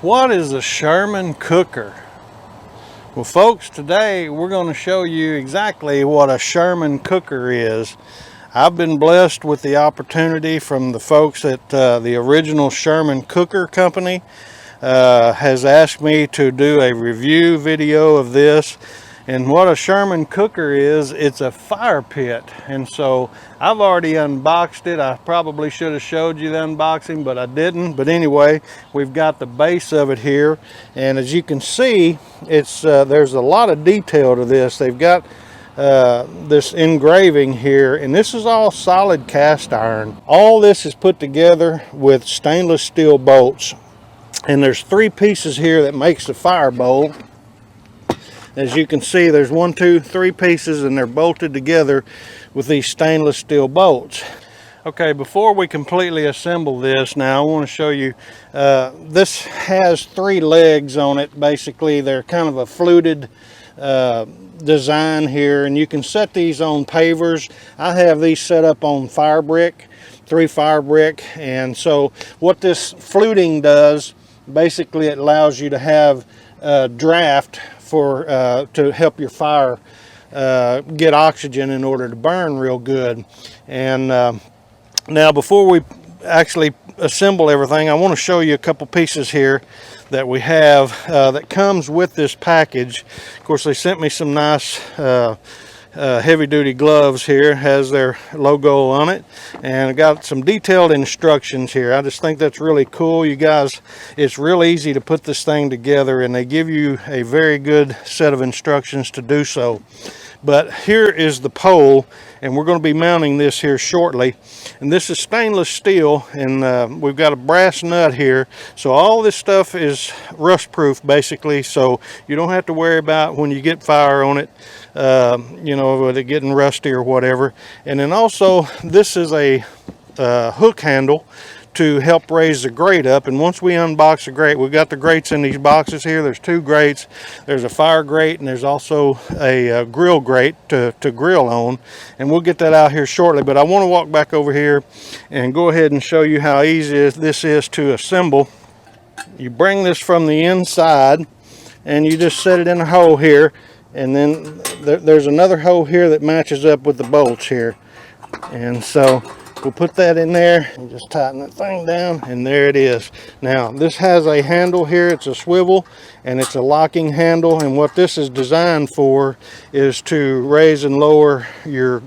What is a Sherman Cooker? Well folks, today we're going to show you exactly what a Sherman Cooker is. I've been blessed with the opportunity from the folks at the original Sherman Cooker company has asked me to do a review video of this. And what a Sherman Cooker is, it's a fire pit. And so I've already unboxed it. I probably should have showed you the unboxing, but I didn't. But anyway, we've got the base of it here. And as you can see, it's there's a lot of detail to this. They've got this engraving here, and this is all solid cast iron. All this is put together with stainless steel bolts. And there's 3 pieces here that makes the fire bowl. As you can see, there's 1, 2, 3 pieces, and they're bolted together with these stainless steel bolts. Okay, before we completely assemble this, now I want to show you, this has 3 legs on it. Basically, they're kind of a fluted design here, and you can set these on pavers. I have these set up on fire brick, 3 fire brick, and so what this fluting does, basically it allows you to have draft for to help your fire get oxygen in order to burn real good. And now before we actually assemble everything, I want to show you a couple pieces here that we have that comes with this package. Of course, they sent me some nice heavy-duty gloves here. Has their logo on it, and I got some detailed instructions here. I just think that's really cool, you guys. It's real easy to put this thing together, and they give you a very good set of instructions to do so. But here is the pole, and we're going to be mounting this here shortly. And this is stainless steel, and we've got a brass nut here. So all this stuff is rust proof basically, so you don't have to worry about when you get fire on it, you know, with it getting rusty or whatever. And then also this is a hook handle to help raise the grate up. And once we unbox the grate, we've got the grates in these boxes here. There's 2 grates. There's a fire grate, and there's also a grill grate to grill on, and we'll get that out here shortly. But I want to walk back over here and go ahead and show you how easy this is to assemble. You bring this from the inside and you just set it in a hole here, and then there's another hole here that matches up with the bolts here, and so we'll put that in there and just tighten that thing down, and there it is. Now this has a handle here. It's a swivel, and it's a locking handle, and what this is designed for is to raise and lower your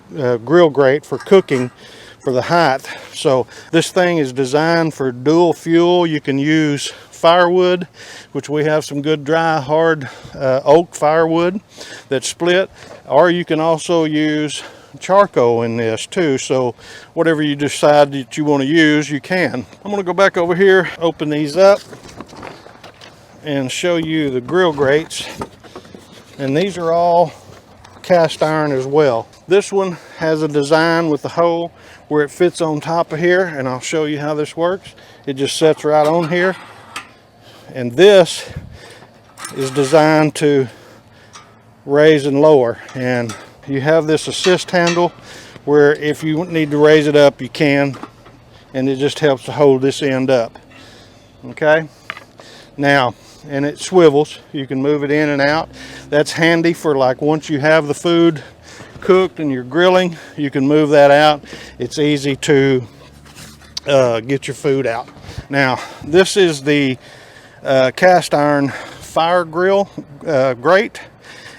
grill grate for cooking, for the height. So this thing is designed for dual fuel. You can use firewood, which we have some good dry hard oak firewood that's split, or you can also use charcoal in this too. So whatever you decide that you want to use, you can. I'm going to go back over here, open these up, and show you the grill grates. And these are all cast iron as well. This one has a design with the hole where it fits on top of here, and I'll show you how this works. It just sets right on here. And this is designed to raise and lower, and you have this assist handle where if you need to raise it up, you can, and it just helps to hold this end up. Okay, now, and it swivels. You can move it in and out. That's handy for, like, once you have the food cooked and you're grilling, you can move that out. It's easy to get your food out. Now this is the cast iron fire grill grate,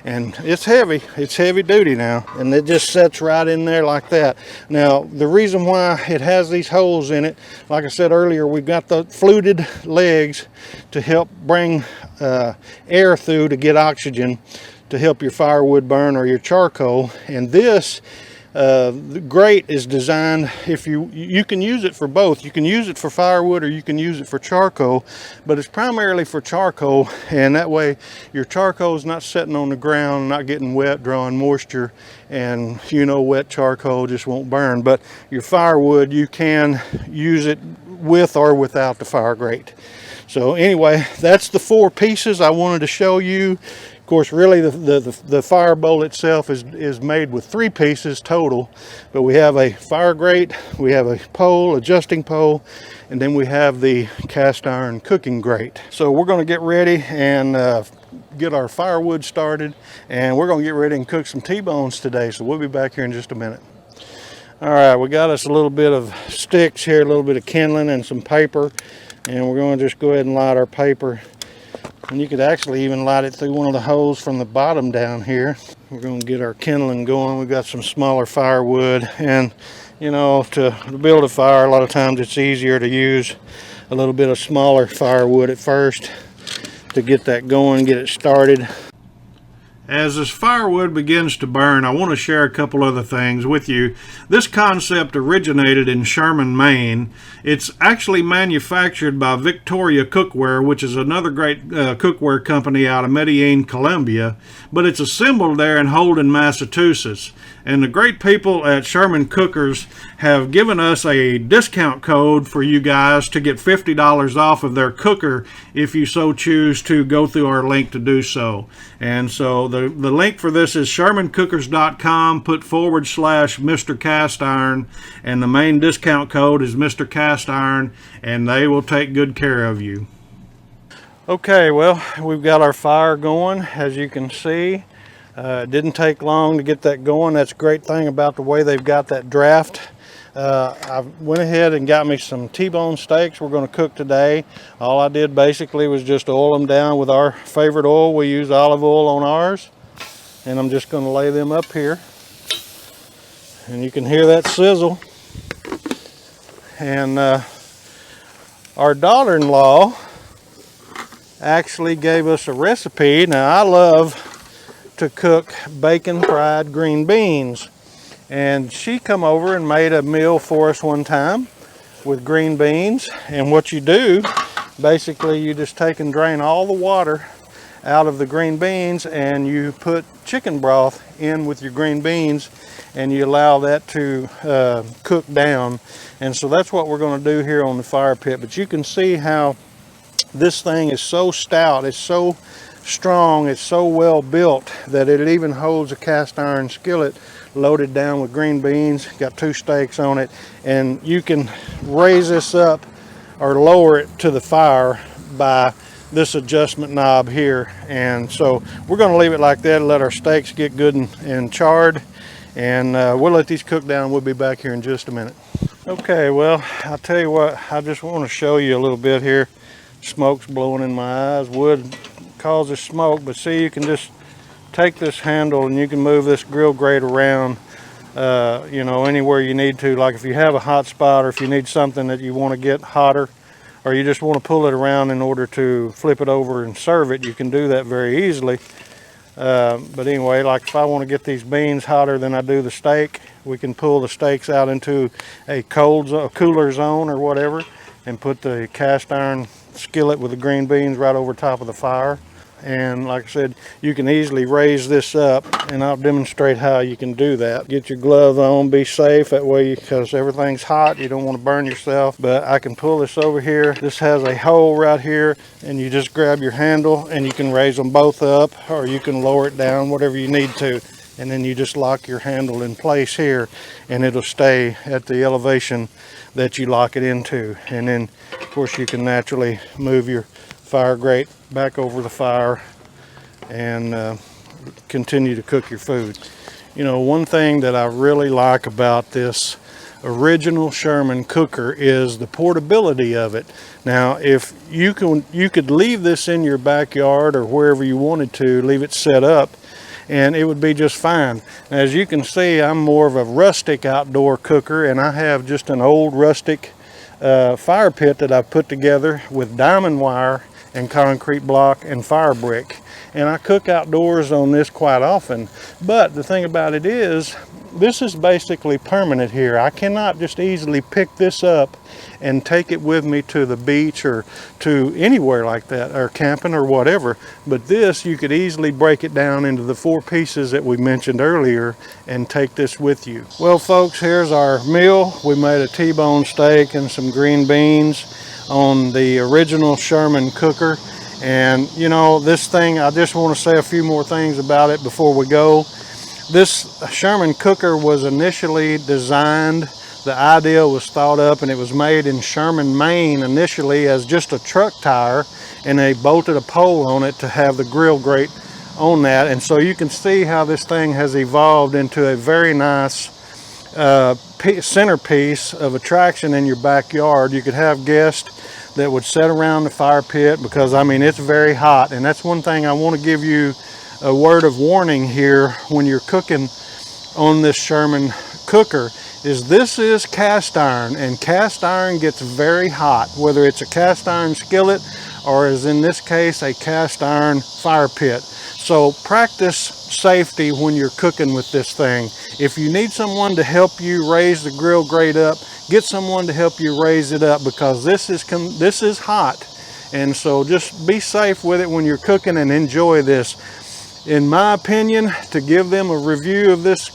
and it's heavy. It's heavy duty now, and it just sets right in there like that. Now the reason why it has these holes in it, like I said earlier, we've got the fluted legs to help bring air through to get oxygen to help your firewood burn or your charcoal. And this the grate is designed, if you can use it for both. You can use it for firewood or you can use it for charcoal, but it's primarily for charcoal, and that way your charcoal is not sitting on the ground, not getting wet, drawing moisture, and you know, wet charcoal just won't burn. But your firewood, you can use it with or without the fire grate. So anyway, that's the 4 pieces I wanted to show you. course, really the fire bowl itself is made with 3 pieces total, but we have a fire grate, we have a pole, adjusting pole, and then we have the cast iron cooking grate. So we're going to get ready and get our firewood started, and we're going to get ready and cook some T-bones today. So we'll be back here in just a minute. All right, we got us a little bit of sticks here, a little bit of kindling and some paper, and we're going to just go ahead and light our paper. And you could actually even light it through one of the holes from the bottom down here. We're going to get our kindling going. We've got some smaller firewood, and you know, to build a fire, a lot of times it's easier to use a little bit of smaller firewood at first to get that going, get it started. As this firewood begins to burn, I want to share a couple other things with you. This concept originated in Sherman, Maine. It's actually manufactured by Victoria Cookware, which is another great cookware company out of Medellin, Colombia, but it's assembled there in Holden, Massachusetts. And the great people at Sherman Cookers have given us a discount code for you guys to get $50 off of their cooker if you so choose to go through our link to do so. And so the link for this is shermancookers.com, put / Mr. Cast Iron, and the main discount code is Mr. Cast Iron, and they will take good care of you. Okay, well, we've got our fire going, as you can see. It didn't take long to get that going. That's a great thing about the way they've got that draft. I went ahead and got me some T-bone steaks we're going to cook today. All I did basically was just oil them down with our favorite oil. We use olive oil on ours. And I'm just going to lay them up here. And you can hear that sizzle. And our daughter-in-law actually gave us a recipe. Now, I love to cook bacon fried green beans, and she come over and made a meal for us one time with green beans. And what you do, basically, you just take and drain all the water out of the green beans, and you put chicken broth in with your green beans, and you allow that to cook down. And so that's what we're going to do here on the fire pit. But you can see how this thing is so stout, it's so strong, it's so well built that it even holds a cast iron skillet loaded down with green beans. Got 2 steaks on it, and you can raise this up or lower it to the fire by this adjustment knob here. And so we're going to leave it like that and let our steaks get good and charred, and we'll let these cook down. We'll be back here in just a minute. Okay, well, I'll tell you what, I just want to show you a little bit here. Smoke's blowing in my eyes. Wood causes smoke, but see, you can just take this handle and you can move this grill grate around, you know, anywhere you need to. Like if you have a hot spot, or if you need something that you want to get hotter, or you just want to pull it around in order to flip it over and serve it, you can do that very easily. But anyway, like if I want to get these beans hotter than I do the steak, we can pull the steaks out into a cooler zone or whatever, and put the cast iron skillet with the green beans right over top of the fire. And like I said, you can easily raise this up, and I'll demonstrate how you can do that. Get your gloves on, be safe that way, because everything's hot, you don't want to burn yourself. But I can pull this over here. This has a hole right here, and you just grab your handle and you can raise them both up, or you can lower it down, whatever you need to. And then you just lock your handle in place here, and it'll stay at the elevation that you lock it into. And then of course you can naturally move your fire grate back over the fire and continue to cook your food. You know, one thing that I really like about this original Sherman cooker is the portability of it. Now, if you could leave this in your backyard or wherever you wanted to, leave it set up, and it would be just fine. As you can see, I'm more of a rustic outdoor cooker, and I have just an old rustic fire pit that I've put together with diamond wire and concrete block and fire brick. And I cook outdoors on this quite often. But the thing about it is, this is basically permanent here. I cannot just easily pick this up and take it with me to the beach or to anywhere like that, or camping or whatever. But this, you could easily break it down into the 4 pieces that we mentioned earlier and take this with you. Well folks, here's our meal. We made a T-bone steak and some green beans on the original Sherman cooker. And you know, this thing, I just want to say a few more things about it before we go. This Sherman Cooker was initially designed, the idea was thought up, and it was made in Sherman, Maine initially as just a truck tire, and they bolted a pole on it to have the grill grate on that. And so you can see how this thing has evolved into a very nice centerpiece of attraction in your backyard. You could have guests that would sit around the fire pit, because I mean, it's very hot. And that's one thing I want to give you a word of warning here when you're cooking on this Sherman Cooker, is this is cast iron, and cast iron gets very hot, whether it's a cast iron skillet or, as in this case, a cast iron fire pit. So practice safety when you're cooking with this thing. If you need someone to help you raise the grill grate up, get someone to help you raise it up, because this is hot. And so just be safe with it when you're cooking and enjoy this. In my opinion, to give them a review of this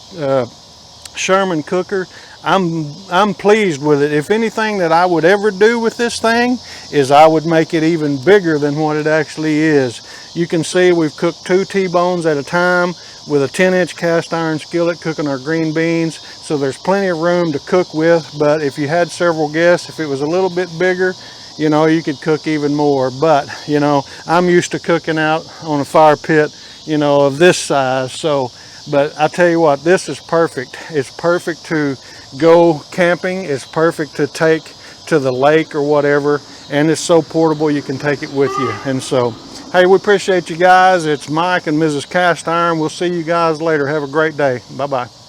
Sherman Cooker, I'm pleased with it. If anything that I would ever do with this thing is I would make it even bigger than what it actually is. You can see we've cooked 2 T-bones at a time with a 10-inch cast iron skillet cooking our green beans. So there's plenty of room to cook with, but if you had several guests, if it was a little bit bigger, you know, you could cook even more. But, you know, I'm used to cooking out on a fire pit, you know, of this size. So, but I tell you what, this is perfect. It's perfect to go camping. It's perfect to take to the lake or whatever. And it's so portable, you can take it with you. And so, hey, we appreciate you guys. It's Mike and Mrs. Cast Iron. We'll see you guys later. Have a great day. Bye-bye.